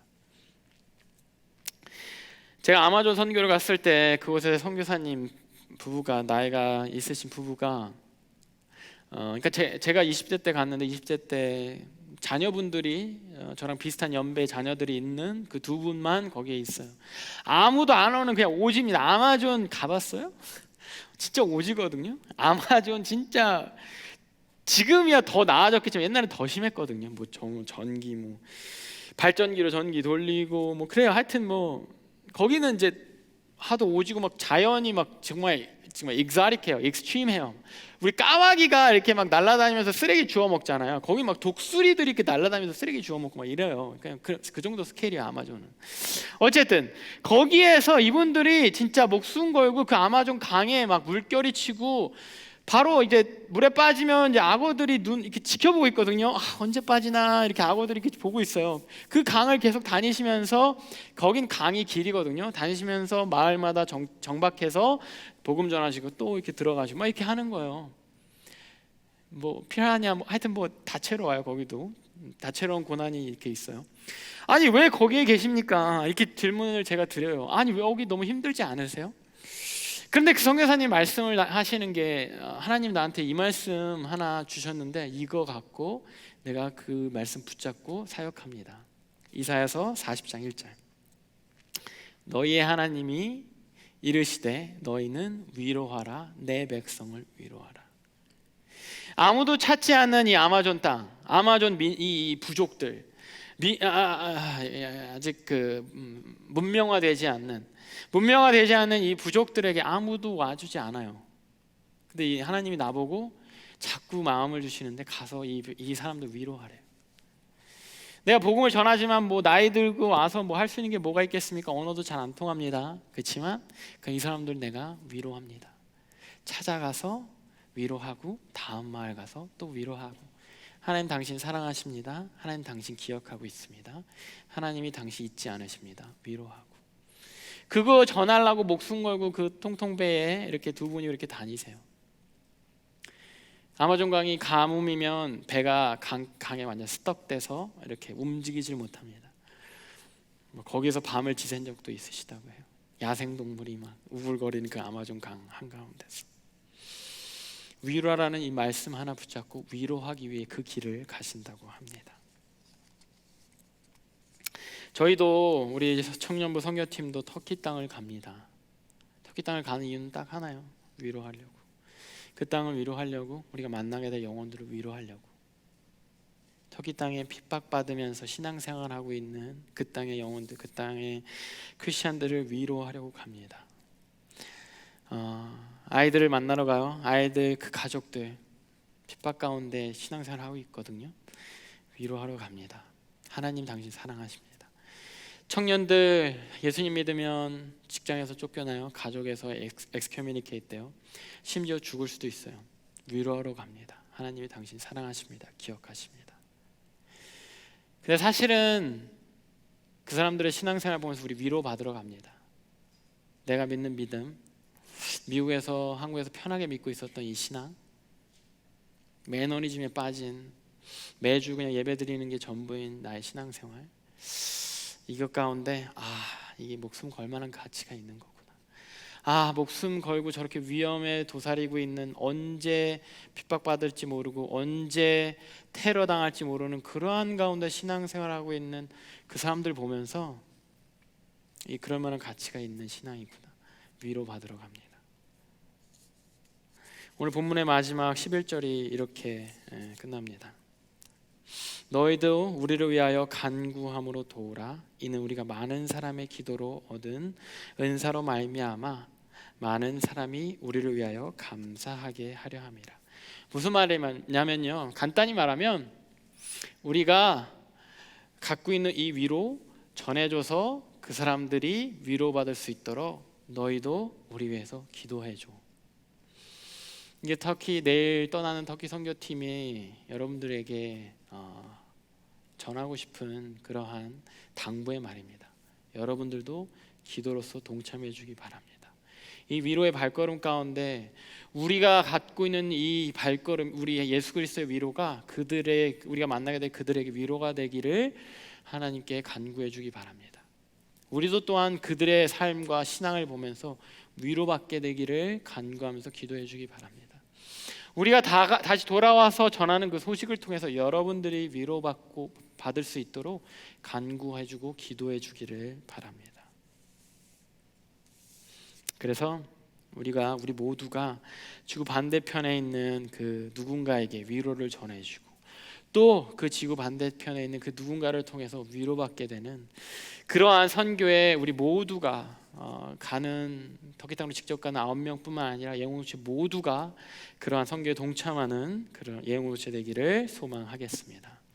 제가 아마존 선교를 갔을 때 그곳에 선교사님 부부가, 나이가 있으신 부부가 그러니까 제가 20대 때 갔는데 20대 때 자녀분들이 저랑 비슷한 연배 자녀들이 있는 그 두 분만 거기에 있어요. 아무도 안 오는 그냥 오지입니다. 아마존 가봤어요? 진짜 오지거든요. 아마존 진짜 지금이야 더 나아졌겠지만 옛날엔 더 심했거든요. 뭐 전기 뭐 발전기로 전기 돌리고 뭐 그래요. 하여튼 뭐 거기는 이제 하도 오지고 막 자연이 막 정말 익사릭해요. 익스트림해요. 우리 까마귀가 이렇게 막 날아다니면서 쓰레기 주워 먹잖아요. 거기 막 독수리들이 이렇게 날아다니면서 쓰레기 주워 먹고 막 이래요. 그냥 그 정도 스케일이에요, 아마존은. 어쨌든 거기에서 이분들이 진짜 목숨 걸고 그 아마존 강에 막 물결이 치고, 바로 이제 물에 빠지면 이제 악어들이 눈 이렇게 지켜보고 있거든요. 언제 빠지나 이렇게 악어들이 이렇게 보고 있어요. 그 강을 계속 다니시면서, 거긴 강이 길이거든요. 다니시면서 마을마다 정박해서 복음 전하시고 또 이렇게 들어가시고 막 이렇게 하는 거예요. 뭐 피라냐 뭐 하여튼 뭐 다채로워요. 거기도 다채로운 고난이 이렇게 있어요. 아니 왜 거기에 계십니까? 이렇게 질문을 제가 드려요. 아니 왜 여기 너무 힘들지 않으세요? 그런데 그 선교사님 말씀을 하시는 게, 하나님 나한테 이 말씀 하나 주셨는데 이거 갖고 내가 그 말씀 붙잡고 사역합니다. 이사야서 40장 1절. 너희의 하나님이 이르시되 너희는 위로하라, 내 백성을 위로하라. 아무도 찾지 않는 이 아마존 땅, 아마존 이 부족들, 아직 그 문명화되지 않는 이 부족들에게 아무도 와주지 않아요. 근데 이 하나님이 나보고 자꾸 마음을 주시는데 가서 이 사람들 위로하래요. 내가 복음을 전하지만 뭐 나이 들고 와서 뭐 할 수 있는 게 뭐가 있겠습니까? 언어도 잘 안 통합니다. 그렇지만 이 사람들 내가 위로합니다. 찾아가서 위로하고 다음 마을 가서 또 위로하고, 하나님 당신 사랑하십니다. 하나님 당신 기억하고 있습니다. 하나님이 당신 잊지 않으십니다. 위로하고. 그거 전하려고 목숨 걸고 그 통통배에 이렇게 두 분이 이렇게 다니세요. 아마존 강이 가뭄이면 배가 강에 완전 스떡돼서 이렇게 움직이질 못합니다. 거기서 밤을 지샌 적도 있으시다고 해요. 야생동물이 막 우글거리는 그 아마존 강 한가운데서 위로하라는 이 말씀 하나 붙잡고 위로하기 위해 그 길을 가신다고 합니다. 저희도 우리 청년부 선교팀도 터키 땅을 갑니다. 터키 땅을 가는 이유는 딱 하나요. 위로하려고. 그 땅을 위로하려고, 우리가 만나게 될 영혼들을 위로하려고. 터키 땅에 핍박받으면서 신앙생활하고 있는 그 땅의 영혼들, 그 땅의 크리스찬들을 위로하려고 갑니다. 아이들을 만나러 가요. 아이들 그 가족들 핍박 가운데 신앙생활하고 있거든요. 위로하러 갑니다. 하나님 당신 사랑하십니다. 청년들 예수님 믿으면 직장에서 쫓겨나요. 가족에서 엑스커뮤니케이트 돼요. 심지어 죽을 수도 있어요. 위로하러 갑니다. 하나님이 당신 사랑하십니다. 기억하십니다. 근데 사실은 그 사람들의 신앙생활 보면서 우리 위로받으러 갑니다. 내가 믿는 믿음, 미국에서 한국에서 편하게 믿고 있었던 이 신앙, 매너리즘에 빠진, 매주 그냥 예배 드리는 게 전부인 나의 신앙생활, 이것 가운데 이게 목숨 걸 만한 가치가 있는 거구나. 목숨 걸고 저렇게 위험에 도사리고 있는, 언제 핍박받을지 모르고 언제 테러 당할지 모르는 그러한 가운데 신앙생활하고 있는 그 사람들 보면서 그럴 만한 가치가 있는 신앙이구나. 위로받으러 갑니다. 오늘 본문의 마지막 11절이 이렇게 끝납니다. 너희도 우리를 위하여 간구함으로 도우라. 이는 우리가 많은 사람의 기도로 얻은 은사로 말미암아 많은 사람이 우리를 위하여 감사하게 하려 함이라. 무슨 말이냐면요, 간단히 말하면 우리가 갖고 있는 이 위로 전해줘서 그 사람들이 위로받을 수 있도록 너희도 우리 위해서 기도해줘. 이게 터키, 내일 떠나는 터키 선교팀이 여러분들에게 전하고 싶은 그러한 당부의 말입니다. 여러분들도 기도로서 동참해 주기 바랍니다. 이 위로의 발걸음 가운데 우리가 갖고 있는 이 발걸음, 우리 예수 그리스도의 위로가 우리가 만나게 될 그들에게 위로가 되기를 하나님께 간구해 주기 바랍니다. 우리도 또한 그들의 삶과 신앙을 보면서 위로받게 되기를 간구하면서 기도해 주기 바랍니다. 우리가 다시 돌아와서 전하는 그 소식을 통해서 여러분들이 위로받고 받을 수 있도록 간구해 주고 기도해 주기를 바랍니다. 그래서 우리 모두가 지구 반대편에 있는 그 누군가에게 위로를 전해주고 또 그 지구 반대편에 있는 그 누군가를 통해서 위로받게 되는 그러한 선교에 우리 모두가 가는 터키 땅으로 직접 가는 9명뿐만 아니라 예공동체 모두가 그러한 선교에 동참하는 그런 예공동체 되기를 소망하겠습니다.